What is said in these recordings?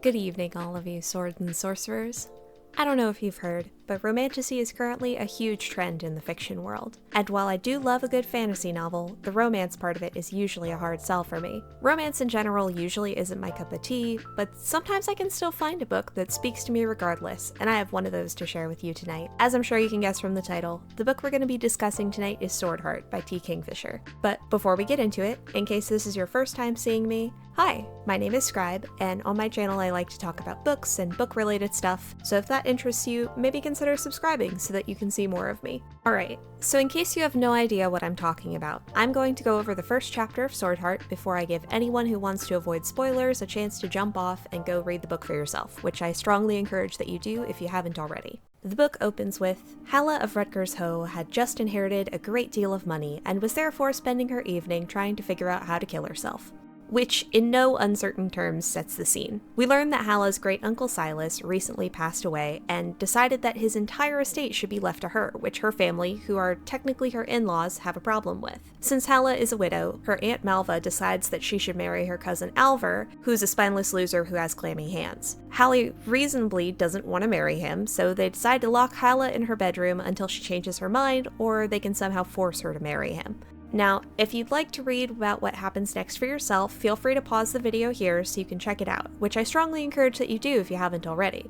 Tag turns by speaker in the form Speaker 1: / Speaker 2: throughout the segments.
Speaker 1: Good evening, all of you swords and sorcerers. I don't know if you've heard, but Romantasy is currently a huge trend in the fiction world. And while I do love a good fantasy novel, the romance part of it is usually a hard sell for me. Romance in general usually isn't my cup of tea, but sometimes I can still find a book that speaks to me regardless, and I have one of those to share with you tonight. As I'm sure you can guess from the title, the book we're going to be discussing tonight is Swordheart by Kingfisher. But before we get into it, in case this is your first time seeing me, hi, my name is Scribe, and on my channel I like to talk about books and book-related stuff, so if that interests you, maybe consider subscribing so that you can see more of me. Alright, so in case you have no idea what I'm talking about, I'm going to go over the first chapter of Swordheart before I give anyone who wants to avoid spoilers a chance to jump off and go read the book for yourself, which I strongly encourage that you do if you haven't already. The book opens with, Halla of Rutgers Ho had just inherited a great deal of money and was therefore spending her evening trying to figure out how to kill herself. Which, in no uncertain terms, sets the scene. We learn that Halla's great-uncle Silas recently passed away and decided that his entire estate should be left to her, which her family, who are technically her in-laws, have a problem with. Since Halla is a widow, her Aunt Malva decides that she should marry her cousin Alvar, who's a spineless loser who has clammy hands. Hallie reasonably doesn't want to marry him, so they decide to lock Halla in her bedroom until she changes her mind, or they can somehow force her to marry him. Now, if you'd like to read about what happens next for yourself, feel free to pause the video here so you can check it out, which I strongly encourage that you do if you haven't already.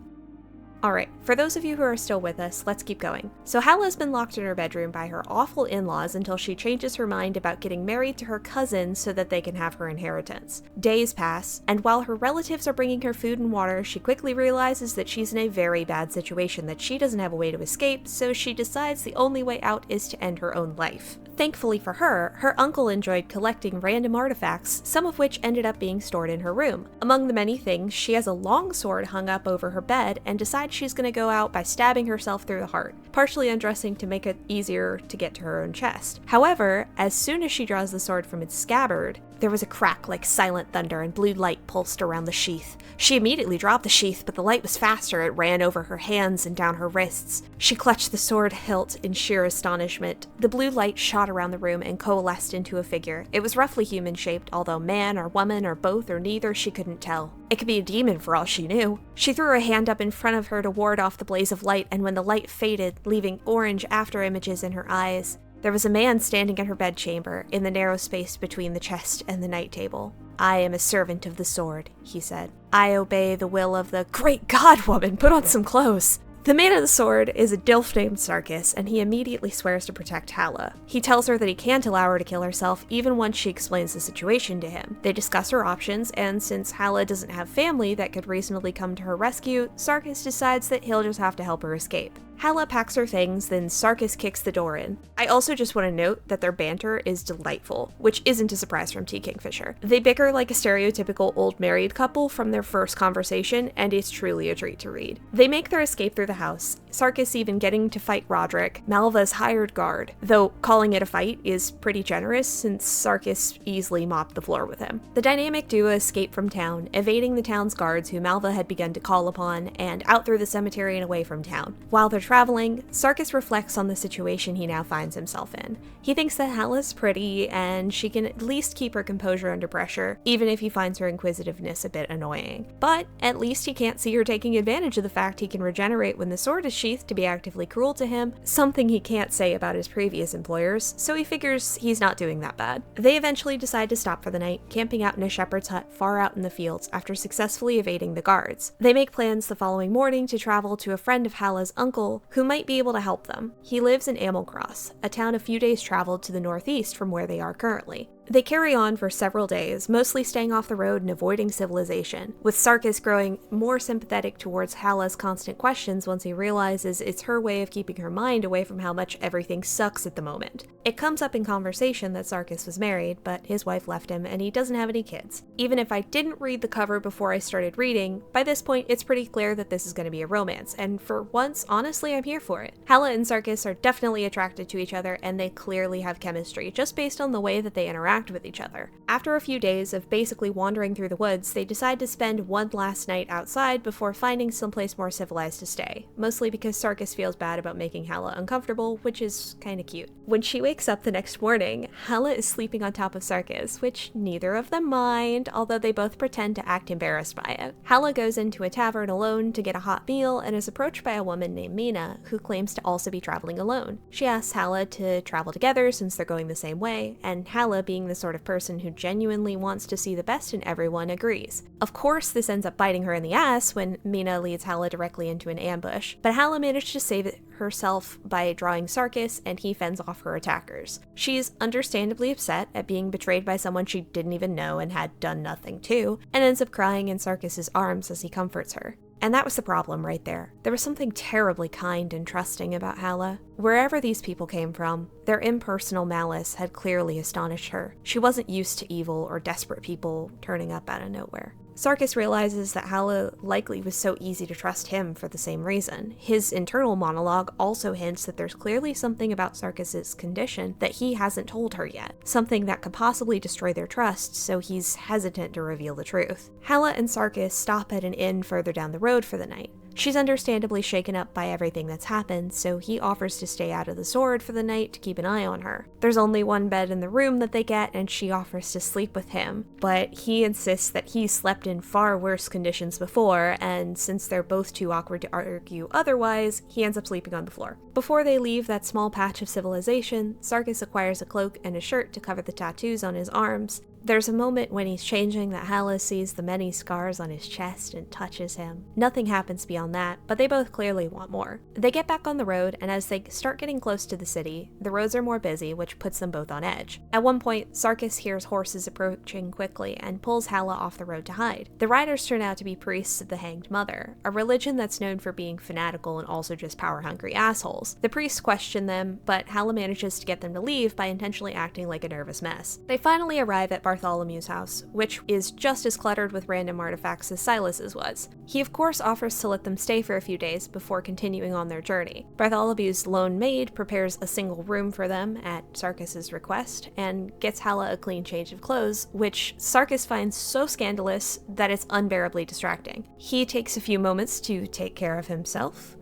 Speaker 1: Alright, for those of you who are still with us, let's keep going. So Halla's been locked in her bedroom by her awful in-laws until she changes her mind about getting married to her cousin so that they can have her inheritance. Days pass, and while her relatives are bringing her food and water, she quickly realizes that she's in a very bad situation that she doesn't have a way to escape, so she decides the only way out is to end her own life. Thankfully for her, her uncle enjoyed collecting random artifacts, some of which ended up being stored in her room. Among the many things, she has a long sword hung up over her bed and decides she's going to go out by stabbing herself through the heart, partially undressing to make it easier to get to her own chest. However, as soon as she draws the sword from its scabbard, there was a crack like silent thunder and blue light pulsed around the sheath. She immediately dropped the sheath, but the light was faster. It ran over her hands and down her wrists. She clutched the sword hilt in sheer astonishment. The blue light shot around the room and coalesced into a figure. It was roughly human-shaped, although man or woman or both or neither, she couldn't tell. It could be a demon for all she knew. She threw her hand up in front of her to ward off the blaze of light, and when the light faded, leaving orange after images in her eyes, there was a man standing in her bedchamber, in the narrow space between the chest and the night table. I am a servant of the sword, he said. I obey the will of the— Great God, woman, put on some clothes! The man of the sword is a Dilf named Sarkis, and he immediately swears to protect Halla. He tells her that he can't allow her to kill herself even once she explains the situation to him. They discuss her options, and since Halla doesn't have family that could reasonably come to her rescue, Sarkis decides that he'll just have to help her escape. Halla packs her things, then Sarkis kicks the door in. I also just want to note that their banter is delightful, which isn't a surprise from Kingfisher. They bicker like a stereotypical old married couple from their first conversation, and it's truly a treat to read. They make their escape through the house, Sarkis even getting to fight Roderick, Malva's hired guard, though calling it a fight is pretty generous since Sarkis easily mopped the floor with him. The dynamic duo escape from town, evading the town's guards who Malva had begun to call upon, and out through the cemetery and away from town. While they're traveling, Sarkis reflects on the situation he now finds himself in. He thinks that Halla's pretty, and she can at least keep her composure under pressure, even if he finds her inquisitiveness a bit annoying. But at least he can't see her taking advantage of the fact he can regenerate when the sword is sheathed to be actively cruel to him, something he can't say about his previous employers, so he figures he's not doing that bad. They eventually decide to stop for the night, camping out in a shepherd's hut far out in the fields after successfully evading the guards. They make plans the following morning to travel to a friend of Halla's uncle, who might be able to help them. He lives in Amelcross, a town a few days traveled to the northeast from where they are currently. They carry on for several days, mostly staying off the road and avoiding civilization, with Sarkis growing more sympathetic towards Halla's constant questions once he realizes it's her way of keeping her mind away from how much everything sucks at the moment. It comes up in conversation that Sarkis was married, but his wife left him and he doesn't have any kids. Even if I didn't read the cover before I started reading, by this point it's pretty clear that this is going to be a romance, and for once, honestly, I'm here for it. Halla and Sarkis are definitely attracted to each other and they clearly have chemistry, just based on the way that they interact interact with each other. After a few days of basically wandering through the woods, they decide to spend one last night outside before finding someplace more civilized to stay, mostly because Sarkis feels bad about making Hala uncomfortable, which is kinda cute. When she wakes up the next morning, Hala is sleeping on top of Sarkis, which neither of them mind, although they both pretend to act embarrassed by it. Hala goes into a tavern alone to get a hot meal and is approached by a woman named Mina, who claims to also be traveling alone. She asks Hala to travel together since they're going the same way, and Hala, being the sort of person who genuinely wants to see the best in everyone, agrees. Of course, this ends up biting her in the ass when Mina leads Hala directly into an ambush, but Hala managed to save it herself by drawing Sarkis, and he fends off her attackers. She's understandably upset at being betrayed by someone she didn't even know and had done nothing to, and ends up crying in Sarkis' arms as he comforts her. And that was the problem right there. There was something terribly kind and trusting about Hala. Wherever these people came from, their impersonal malice had clearly astonished her. She wasn't used to evil or desperate people turning up out of nowhere. Sarkis realizes that Hala likely was so easy to trust him for the same reason. His internal monologue also hints that there's clearly something about Sarkis' condition that he hasn't told her yet, something that could possibly destroy their trust, so he's hesitant to reveal the truth. Hala and Sarkis stop at an inn further down the road for the night. She's understandably shaken up by everything that's happened, so he offers to stay out of the sword for the night to keep an eye on her. There's only one bed in the room that they get, and she offers to sleep with him, but he insists that he slept in far worse conditions before, and since they're both too awkward to argue otherwise, he ends up sleeping on the floor. Before they leave that small patch of civilization, Sarkis acquires a cloak and a shirt to cover the tattoos on his arms. There's a moment when he's changing that Hala sees the many scars on his chest and touches him. Nothing happens beyond that, but they both clearly want more. They get back on the road, and as they start getting close to the city, the roads are more busy, which puts them both on edge. At one point, Sarkis hears horses approaching quickly and pulls Hala off the road to hide. The riders turn out to be priests of the Hanged Mother, a religion that's known for being fanatical and also just power-hungry assholes. The priests question them, but Hala manages to get them to leave by intentionally acting like a nervous mess. They finally arrive at Bartholomew's house, which is just as cluttered with random artifacts as Silas's was. He of course offers to let them stay for a few days before continuing on their journey. Bartholomew's lone maid prepares a single room for them at Sarkis' request, and gets Hala a clean change of clothes, which Sarkis finds so scandalous that it's unbearably distracting. He takes a few moments to take care of himself.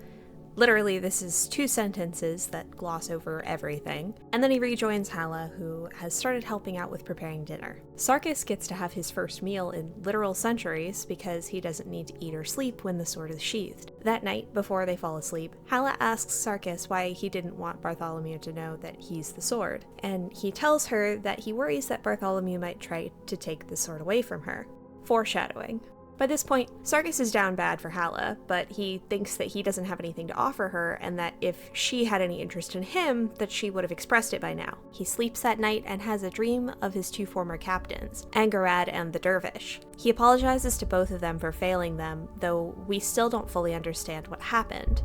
Speaker 1: Literally, this is 2 sentences that gloss over everything. And then he rejoins Hala, who has started helping out with preparing dinner. Sarkis gets to have his first meal in literal centuries because he doesn't need to eat or sleep when the sword is sheathed. That night, before they fall asleep, Hala asks Sarkis why he didn't want Bartholomew to know that he's the sword. And he tells her that he worries that Bartholomew might try to take the sword away from her. Foreshadowing. By this point, Sarkis is down bad for Hala, but he thinks that he doesn't have anything to offer her, and that if she had any interest in him, that she would have expressed it by now. He sleeps that night and has a dream of his 2 former captains, Angarad and the Dervish. He apologizes to both of them for failing them, though we still don't fully understand what happened.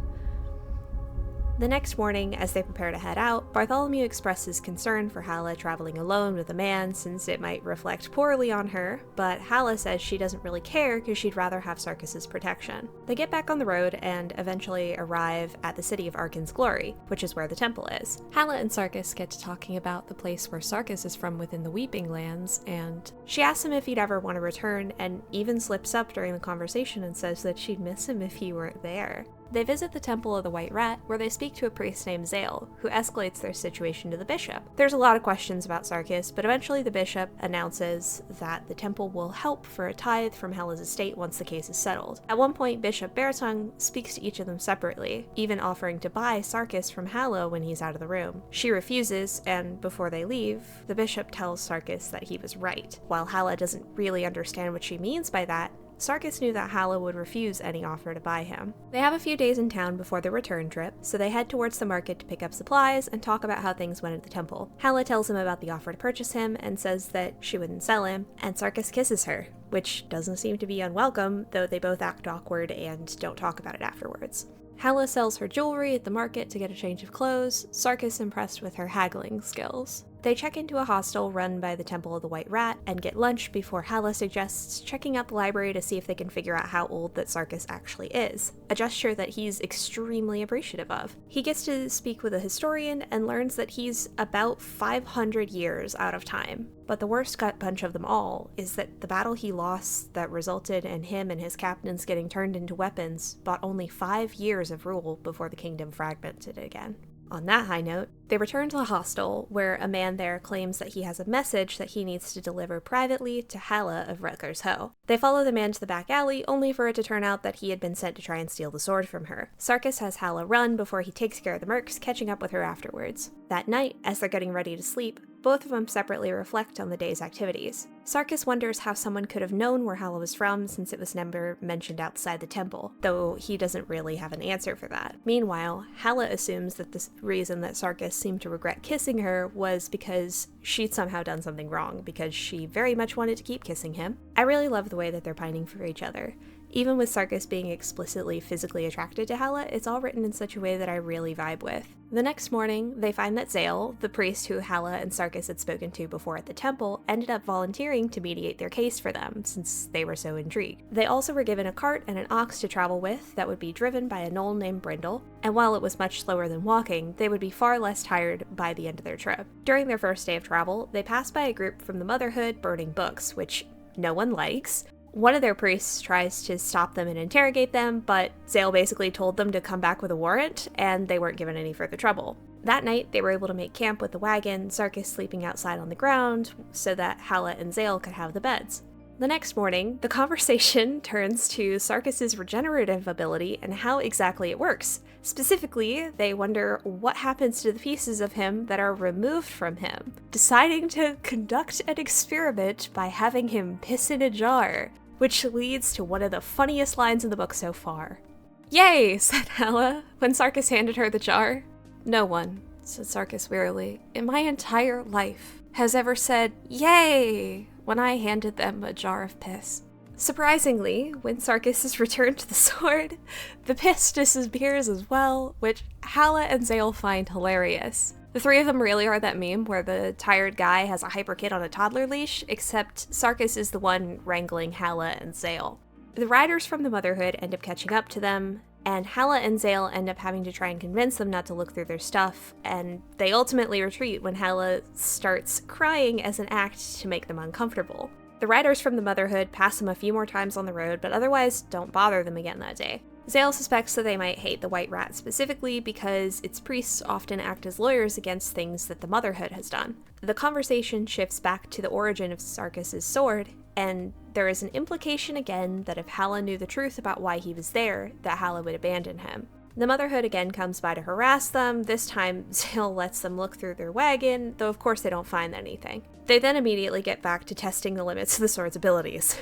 Speaker 1: The next morning, as they prepare to head out, Bartholomew expresses concern for Hala traveling alone with a man since it might reflect poorly on her, but Hala says she doesn't really care because she'd rather have Sarkis' protection. They get back on the road and eventually arrive at the city of Arkan's Glory, which is where the temple is. Hala and Sarkis get to talking about the place where Sarkis is from within the Weeping Lands, and she asks him if he'd ever want to return, and even slips up during the conversation and says that she'd miss him if he weren't there. They visit the Temple of the White Rat, where they speak to a priest named Zale, who escalates their situation to the bishop. There's a lot of questions about Sarkis, but eventually the bishop announces that the temple will help for a tithe from Hala's estate once the case is settled. At one point, Bishop Beartongue speaks to each of them separately, even offering to buy Sarkis from Hala when he's out of the room. She refuses, and before they leave, the bishop tells Sarkis that he was right. While Hala doesn't really understand what she means by that, Sarkis knew that Hala would refuse any offer to buy him. They have a few days in town before the return trip, so they head towards the market to pick up supplies and talk about how things went at the temple. Hala tells him about the offer to purchase him and says that she wouldn't sell him, and Sarkis kisses her, which doesn't seem to be unwelcome, though they both act awkward and don't talk about it afterwards. Hala sells her jewelry at the market to get a change of clothes, Sarkis impressed with her haggling skills. They check into a hostel run by the Temple of the White Rat and get lunch before Hala suggests checking out the library to see if they can figure out how old that Sarkis actually is, a gesture that he's extremely appreciative of. He gets to speak with a historian and learns that he's about 500 years out of time. But the worst gut punch of them all is that the battle he lost that resulted in him and his captains getting turned into weapons bought only 5 years of rule before the kingdom fragmented again. On that high note, they return to the hostel, where a man there claims that he has a message that he needs to deliver privately to Hala of Rutgers Ho. They follow the man to the back alley, only for it to turn out that he had been sent to try and steal the sword from her. Sarkis has Hala run before he takes care of the mercs, catching up with her afterwards. That night, as they're getting ready to sleep, both of them separately reflect on the day's activities. Sarkis wonders how someone could have known where Hala was from since it was never mentioned outside the temple, though he doesn't really have an answer for that. Meanwhile, Hala assumes that the reason that Sarkis seemed to regret kissing her was because she'd somehow done something wrong, because she very much wanted to keep kissing him. I really love the way that they're pining for each other. Even with Sarkis being explicitly physically attracted to Hala, it's all written in such a way that I really vibe with. The next morning, they find that Zale, the priest who Hala and Sarkis had spoken to before at the temple, ended up volunteering to mediate their case for them, since they were so intrigued. They also were given a cart and an ox to travel with that would be driven by a gnoll named Brindle, and while it was much slower than walking, they would be far less tired by the end of their trip. During their first day of travel, they passed by a group from the Motherhood burning books, which no one likes. One of their priests tries to stop them and interrogate them, but Zale basically told them to come back with a warrant, and they weren't given any further trouble. That night, they were able to make camp with the wagon, Sarkis sleeping outside on the ground, so that Hala and Zale could have the beds. The next morning, the conversation turns to Sarkis' regenerative ability and how exactly it works. Specifically, they wonder what happens to the pieces of him that are removed from him, deciding to conduct an experiment by having him piss in a jar, which leads to one of the funniest lines in the book so far. "Yay!" said Hala, when Sarkis handed her the jar. "No one," said Sarkis wearily, "in my entire life has ever said, 'Yay!' when I handed them a jar of piss." Surprisingly, when Sarkis is returned to the sword, the piss disappears as well, which Hala and Zale find hilarious. The three of them really are that meme where the tired guy has a hyper kid on a toddler leash, except Sarkis is the one wrangling Hala and Zale. The riders from the Motherhood end up catching up to them, and Hala and Zale end up having to try and convince them not to look through their stuff, and they ultimately retreat when Hala starts crying as an act to make them uncomfortable. The riders from the Motherhood pass them a few more times on the road, but otherwise don't bother them again that day. Zale suspects that they might hate the White Rat specifically because its priests often act as lawyers against things that the Motherhood has done. The conversation shifts back to the origin of Sarkis' sword, and there is an implication again that if Hala knew the truth about why he was there, that Hala would abandon him. The Motherhood again comes by to harass them. This time, Zale lets them look through their wagon, though of course they don't find anything. They then immediately get back to testing the limits of the sword's abilities.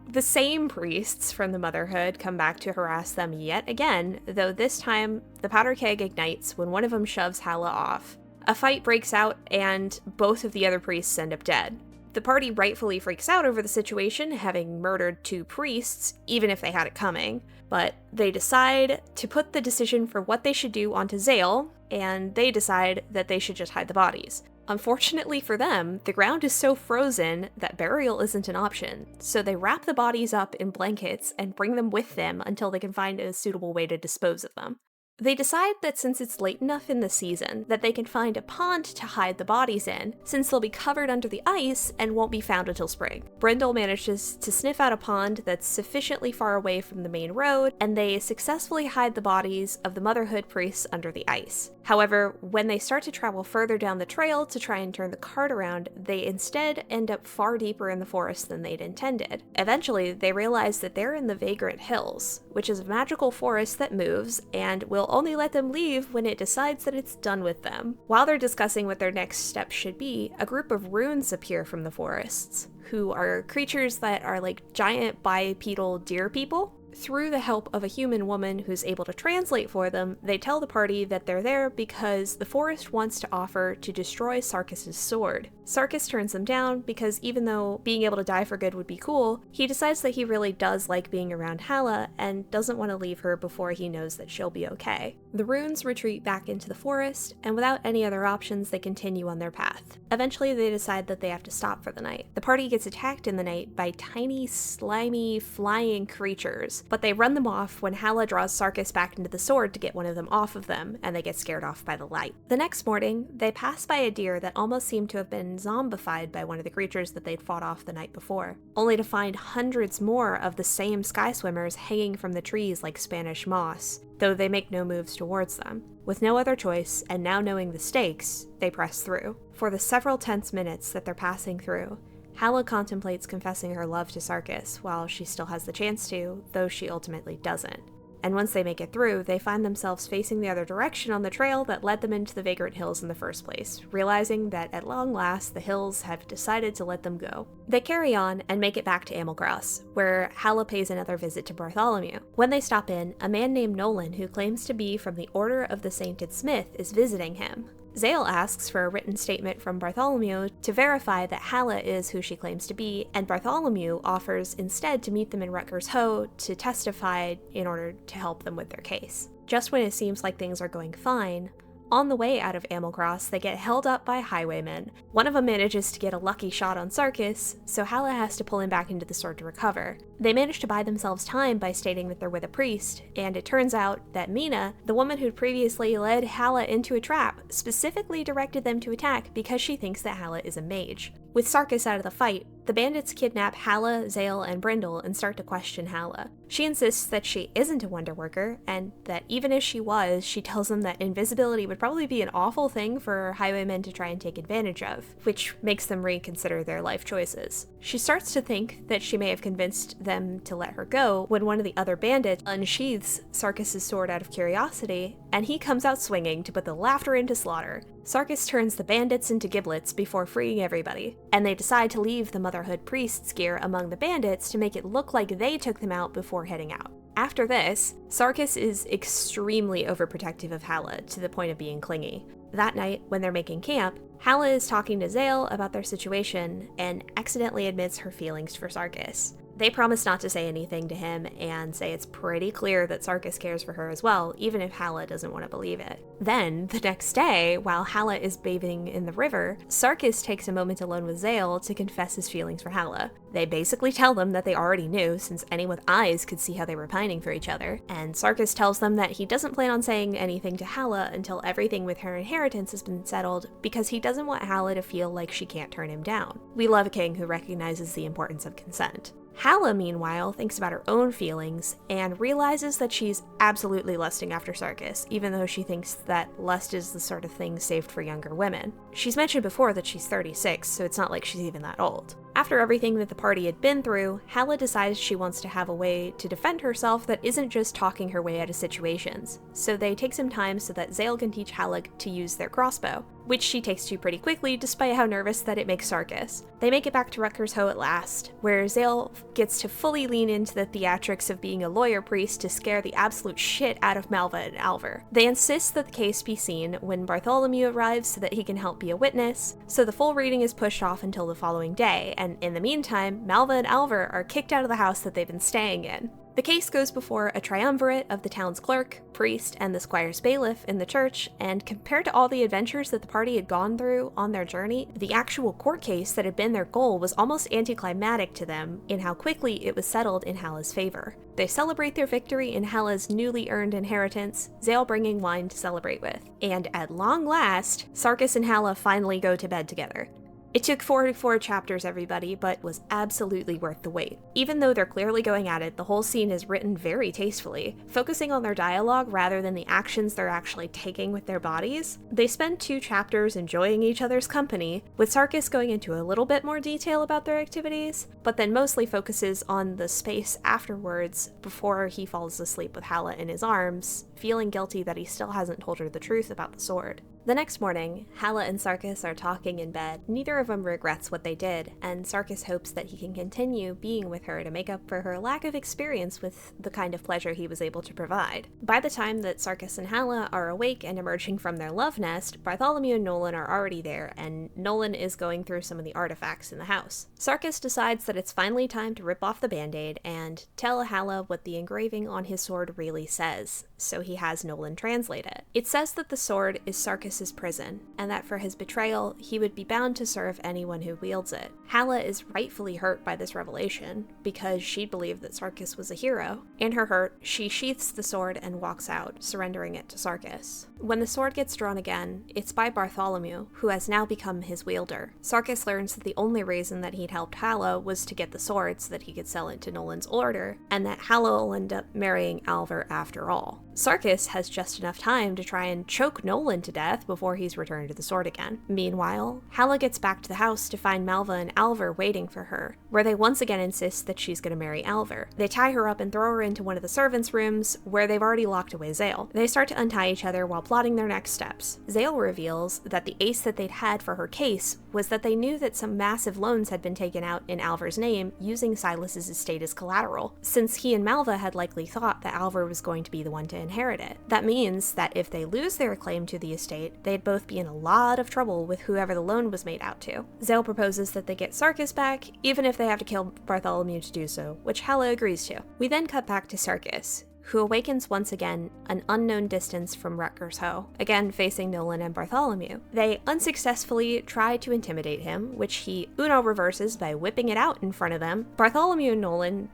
Speaker 1: The same priests from the Motherhood come back to harass them yet again, though this time the powder keg ignites when one of them shoves Hala off. A fight breaks out, and both of the other priests end up dead. The party rightfully freaks out over the situation, having murdered 2 priests, even if they had it coming, but they decide to put the decision for what they should do onto Zale, and they decide that they should just hide the bodies. Unfortunately for them, the ground is so frozen that burial isn't an option, so they wrap the bodies up in blankets and bring them with them until they can find a suitable way to dispose of them. They decide that since it's late enough in the season, that they can find a pond to hide the bodies in, since they'll be covered under the ice and won't be found until spring. Brindle manages to sniff out a pond that's sufficiently far away from the main road, and they successfully hide the bodies of the Motherhood priests under the ice. However, when they start to travel further down the trail to try and turn the cart around, they instead end up far deeper in the forest than they'd intended. Eventually, they realize that they're in the Vagrant Hills, which is a magical forest that moves and will only let them leave when it decides that it's done with them. While they're discussing what their next steps should be, a group of runes appear from the forests, who are creatures that are like giant bipedal deer people, Through the help of a human woman who's able to translate for them, they tell the party that they're there because the forest wants to offer to destroy Sarkis's sword. Sarkis turns them down because even though being able to die for good would be cool, he decides that he really does like being around Hala and doesn't want to leave her before he knows that she'll be okay. The runes retreat back into the forest, and without any other options, they continue on their path. Eventually, they decide that they have to stop for the night. The party gets attacked in the night by tiny, slimy, flying creatures, but they run them off when Hala draws Sarkis back into the sword to get one of them off of them, and they get scared off by the light. The next morning, they pass by a deer that almost seemed to have been zombified by one of the creatures that they'd fought off the night before, only to find hundreds more of the same sky swimmers hanging from the trees like Spanish moss, though they make no moves towards them. With no other choice, and now knowing the stakes, they press through. For the several tense minutes that they're passing through, Hala contemplates confessing her love to Sarkis while she still has the chance to, though she ultimately doesn't. And once they make it through, they find themselves facing the other direction on the trail that led them into the Vagrant Hills in the first place, realizing that at long last the hills have decided to let them go. They carry on and make it back to Amelgrass, where Hala pays another visit to Bartholomew. When they stop in, a man named Nolan, who claims to be from the Order of the Sainted Smith, is visiting him. Zale asks for a written statement from Bartholomew to verify that Hala is who she claims to be, and Bartholomew offers instead to meet them in Rutgers Ho to testify in order to help them with their case. Just when it seems like things are going fine, on the way out of Amelgrass, they get held up by highwaymen. One of them manages to get a lucky shot on Sarkis, so Hala has to pull him back into the sword to recover. They manage to buy themselves time by stating that they're with a priest, and it turns out that Mina, the woman who'd previously led Hala into a trap, specifically directed them to attack because she thinks that Hala is a mage. With Sarkis out of the fight, the bandits kidnap Hala, Zale, and Brindle and start to question Hala. She insists that she isn't a wonder worker, and that even if she was, she tells them that invisibility would probably be an awful thing for highwaymen to try and take advantage of, which makes them reconsider their life choices. She starts to think that she may have convinced them to let her go when one of the other bandits unsheathes Sarkis' sword out of curiosity, and he comes out swinging to put the laughter into slaughter. Sarkis turns the bandits into giblets before freeing everybody, and they decide to leave the Motherhood priest's gear among the bandits to make it look like they took them out before heading out. After this, Sarkis is extremely overprotective of Hala to the point of being clingy. That night, when they're making camp, Hala is talking to Zale about their situation and accidentally admits her feelings for Sarkis. They promise not to say anything to him and say it's pretty clear that Sarkis cares for her as well, even if Hala doesn't want to believe it. Then, the next day, while Hala is bathing in the river, Sarkis takes a moment alone with Zale to confess his feelings for Hala. They basically tell them that they already knew, since anyone with eyes could see how they were pining for each other, and Sarkis tells them that he doesn't plan on saying anything to Hala until everything with her inheritance has been settled, because he doesn't want Hala to feel like she can't turn him down. We love a king who recognizes the importance of consent. Hala, meanwhile, thinks about her own feelings and realizes that she's absolutely lusting after Sarkis, even though she thinks that lust is the sort of thing saved for younger women. She's mentioned before that she's 36, so it's not like she's even that old. After everything that the party had been through, Hala decides she wants to have a way to defend herself that isn't just talking her way out of situations, so they take some time so that Zale can teach Hala to use their crossbow, which she takes to pretty quickly despite how nervous that it makes Sarkis. They make it back to Rutgers Ho at last, where Zale gets to fully lean into the theatrics of being a lawyer priest to scare the absolute shit out of Malva and Alver. They insist that the case be seen when Bartholomew arrives so that he can help be a witness, so the full reading is pushed off until the following day, and in the meantime, Malva and Alver are kicked out of the house that they've been staying in. The case goes before a triumvirate of the town's clerk, priest, and the squire's bailiff in the church, and compared to all the adventures that the party had gone through on their journey, the actual court case that had been their goal was almost anticlimactic to them in how quickly it was settled in Hala's favor. They celebrate their victory in Hala's newly earned inheritance, Zale bringing wine to celebrate with. And at long last, Sarkis and Hala finally go to bed together. It took 44 chapters, everybody, but was absolutely worth the wait. Even though they're clearly going at it, the whole scene is written very tastefully, focusing on their dialogue rather than the actions they're actually taking with their bodies. They spend 2 chapters enjoying each other's company, with Sarkis going into a little bit more detail about their activities, but then mostly focuses on the space afterwards before he falls asleep with Hala in his arms, feeling guilty that he still hasn't told her the truth about the sword. The next morning, Hala and Sarkis are talking in bed. Neither of them regrets what they did, and Sarkis hopes that he can continue being with her to make up for her lack of experience with the kind of pleasure he was able to provide. By the time that Sarkis and Hala are awake and emerging from their love nest, Bartholomew and Nolan are already there, and Nolan is going through some of the artifacts in the house. Sarkis decides that it's finally time to rip off the band-aid and tell Hala what the engraving on his sword really says, so he has Nolan translate it. It says that the sword is Sarkis' prison, and that for his betrayal, he would be bound to serve anyone who wields it. Hala is rightfully hurt by this revelation, because she believed that Sarkis was a hero. In her hurt, she sheaths the sword and walks out, surrendering it to Sarkis. When the sword gets drawn again, it's by Bartholomew, who has now become his wielder. Sarkis learns that the only reason that he'd helped Hala was to get the sword so that he could sell it to Nolan's order, and that Hala will end up marrying Alvar after all. Sarkis has just enough time to try and choke Nolan to death before he's returned to the sword again. Meanwhile, Hala gets back to the house to find Malva and Alvar waiting for her, where they once again insist that she's going to marry Alvar. They tie her up and throw her into one of the servants' rooms, where they've already locked away Zale. They start to untie each other while plotting their next steps. Zale reveals that the ace that they'd had for her case was that they knew that some massive loans had been taken out in Alvar's name using Silas's estate as collateral, since he and Malva had likely thought that Alvar was going to be the one to inherit it. That means that if they lose their claim to the estate, they'd both be in a lot of trouble with whoever the loan was made out to. Zale proposes that they get Sarkis back, even if they have to kill Bartholomew to do so, which Hala agrees to. We then cut back to Sarkis, who awakens once again an unknown distance from Rutgers Ho, again facing Nolan and Bartholomew. They unsuccessfully try to intimidate him, which he Uno reverses by whipping it out in front of them. Bartholomew and Nolan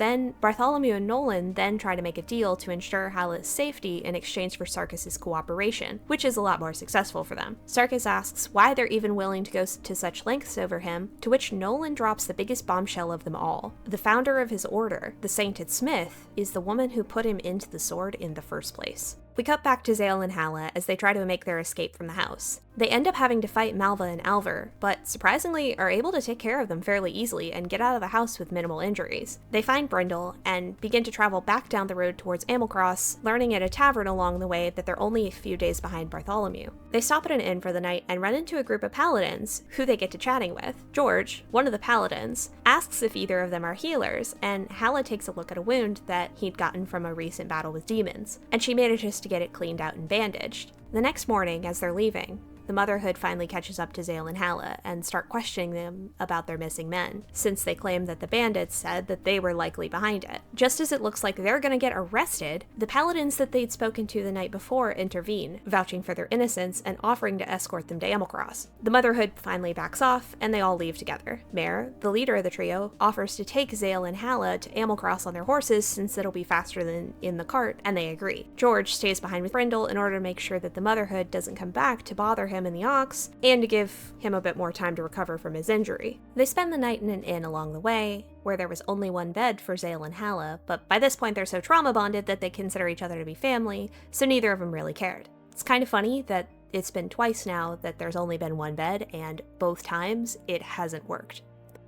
Speaker 1: then try to make a deal to ensure Hala's safety in exchange for Sarkis' cooperation, which is a lot more successful for them. Sarkis asks why they're even willing to go to such lengths over him, to which Nolan drops the biggest bombshell of them all. The founder of his order, the Sainted Smith, is the woman who put him into the sword in the first place. We cut back to Zale and Hala as they try to make their escape from the house. They end up having to fight Malva and Alvar, but surprisingly are able to take care of them fairly easily and get out of the house with minimal injuries. They find Brindle and begin to travel back down the road towards Amelcross, learning at a tavern along the way that they're only a few days behind Bartholomew. They stop at an inn for the night and run into a group of paladins, who they get to chatting with. George, one of the paladins, asks if either of them are healers, and Hala takes a look at a wound that he'd gotten from a recent battle with demons, and she manages to get it cleaned out and bandaged. The next morning, as they're leaving, the Motherhood finally catches up to Zale and Hala and start questioning them about their missing men, since they claim that the bandits said that they were likely behind it. Just as it looks like they're gonna get arrested, the paladins that they'd spoken to the night before intervene, vouching for their innocence and offering to escort them to Amelcross. The Motherhood finally backs off, and they all leave together. Mare, the leader of the trio, offers to take Zale and Hala to Amelcross on their horses since it'll be faster than in the cart, and they agree. George stays behind with Brindle in order to make sure that the Motherhood doesn't come back to bother him in the Ox, and to give him a bit more time to recover from his injury. They spend the night in an inn along the way, where there was only one bed for Zale and Hala, but by this point they're so trauma bonded that they consider each other to be family, so neither of them really cared. It's kind of funny that it's been twice now that there's only been one bed, and both times it hasn't worked.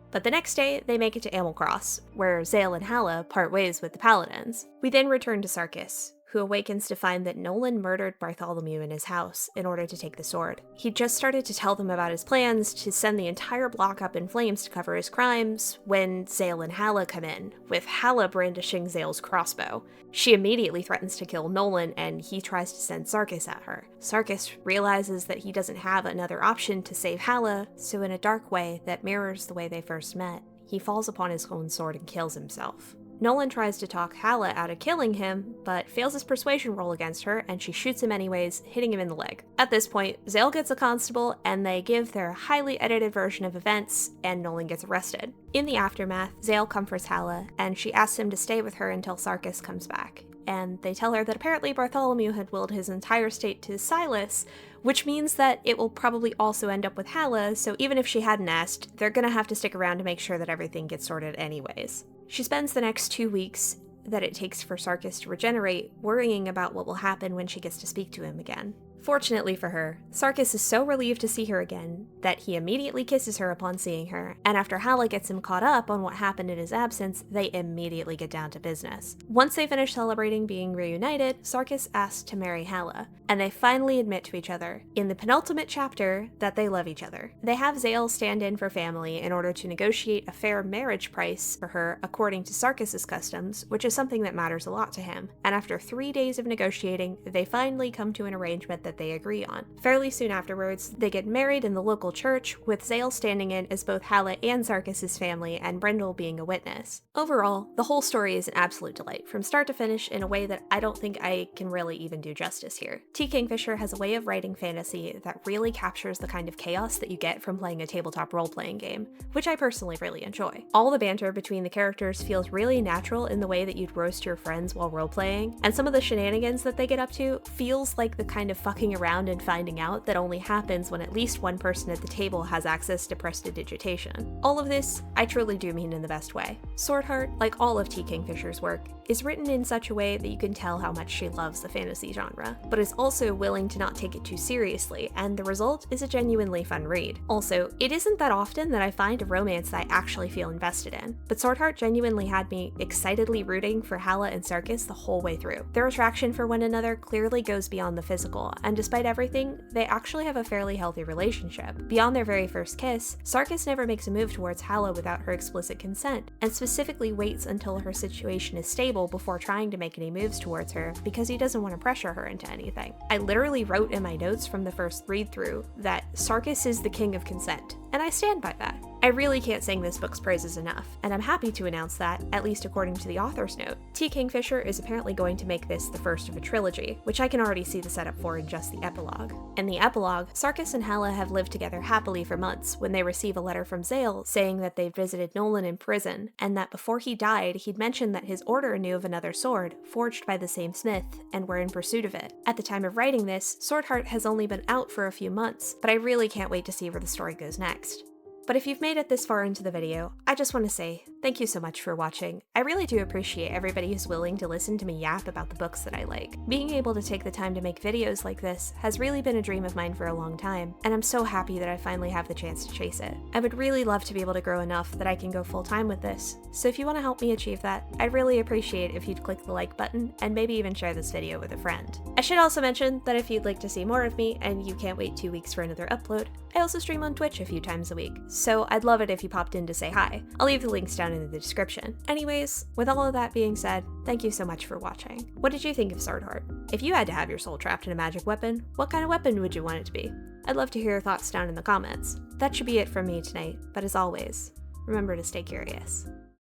Speaker 1: But the next day, they make it to Amelcross, where Zale and Hala part ways with the paladins. We then return to Sarkis, who awakens to find that Nolan murdered Bartholomew in his house in order to take the sword. He just started to tell them about his plans to send the entire block up in flames to cover his crimes when Zale and Hala come in, with Hala brandishing Zale's crossbow. She immediately threatens to kill Nolan, and he tries to send Sarkis at her. Sarkis realizes that he doesn't have another option to save Hala, so in a dark way that mirrors the way they first met, he falls upon his own sword and kills himself. Nolan tries to talk Hala out of killing him, but fails his persuasion roll against her, and she shoots him anyways, hitting him in the leg. At this point, Zale gets a constable, and they give their highly edited version of events, and Nolan gets arrested. In the aftermath, Zale comforts Hala, and she asks him to stay with her until Sarkis comes back. And they tell her that apparently Bartholomew had willed his entire estate to Silas, which means that it will probably also end up with Hala, so even if she hadn't asked, they're gonna have to stick around to make sure that everything gets sorted anyways. She spends the next 2 weeks that it takes for Sarkis to regenerate, worrying about what will happen when she gets to speak to him again. Fortunately for her, Sarkis is so relieved to see her again that he immediately kisses her upon seeing her, and after Hala gets him caught up on what happened in his absence, they immediately get down to business. Once they finish celebrating being reunited, Sarkis asks to marry Hala, and they finally admit to each other, in the penultimate chapter, that they love each other. They have Zale stand in for family in order to negotiate a fair marriage price for her according to Sarkis' customs, which is something that matters a lot to him, and after 3 days of negotiating, they finally come to an arrangement that they agree on. Fairly soon afterwards, they get married in the local church, with Zale standing in as both Hala and Sarkis' family, and Brindle being a witness. Overall, the whole story is an absolute delight, from start to finish, in a way that I don't think I can really even do justice here. T. Kingfisher has a way of writing fantasy that really captures the kind of chaos that you get from playing a tabletop role-playing game, which I personally really enjoy. All the banter between the characters feels really natural in the way that you'd roast your friends while role-playing, and some of the shenanigans that they get up to feels like the kind of fucking around and finding out that only happens when at least one person at the table has access to prestidigitation. All of this, I truly do mean in the best way. Swordheart, like all of T. Kingfisher's work, is written in such a way that you can tell how much she loves the fantasy genre, but is also willing to not take it too seriously, and the result is a genuinely fun read. Also, it isn't that often that I find a romance that I actually feel invested in, but Swordheart genuinely had me excitedly rooting for Hala and Sarkis the whole way through. Their attraction for one another clearly goes beyond the physical, and despite everything, they actually have a fairly healthy relationship. Beyond their very first kiss, Sarkis never makes a move towards Hala without her explicit consent, and specifically waits until her situation is stable before trying to make any moves towards her because he doesn't want to pressure her into anything. I literally wrote in my notes from the first read-through that Sarkis is the king of consent, and I stand by that. I really can't sing this book's praises enough, and I'm happy to announce that, at least according to the author's note, T. Kingfisher is apparently going to make this the first of a trilogy, which I can already see the setup for in just the epilogue. In the epilogue, Sarkis and Hala have lived together happily for months when they receive a letter from Zale saying that they've visited Nolan in prison, and that before he died, he'd mentioned that his order knew of another sword, forged by the same smith, and were in pursuit of it. At the time of writing this, Swordheart has only been out for a few months, but I really can't wait to see where the story goes next. But if you've made it this far into the video, I just want to say thank you so much for watching. I really do appreciate everybody who's willing to listen to me yap about the books that I like. Being able to take the time to make videos like this has really been a dream of mine for a long time, and I'm so happy that I finally have the chance to chase it. I would really love to be able to grow enough that I can go full-time with this, so if you want to help me achieve that, I'd really appreciate if you'd click the like button and maybe even share this video with a friend. I should also mention that if you'd like to see more of me and you can't wait 2 weeks for another upload, I also stream on Twitch a few times a week, so I'd love it if you popped in to say hi. I'll leave the links down in the description. Anyways, with all of that being said, thank you so much for watching. What did you think of Swordheart? If you had to have your soul trapped in a magic weapon, what kind of weapon would you want it to be? I'd love to hear your thoughts down in the comments. That should be it from me tonight, but as always, remember to stay curious.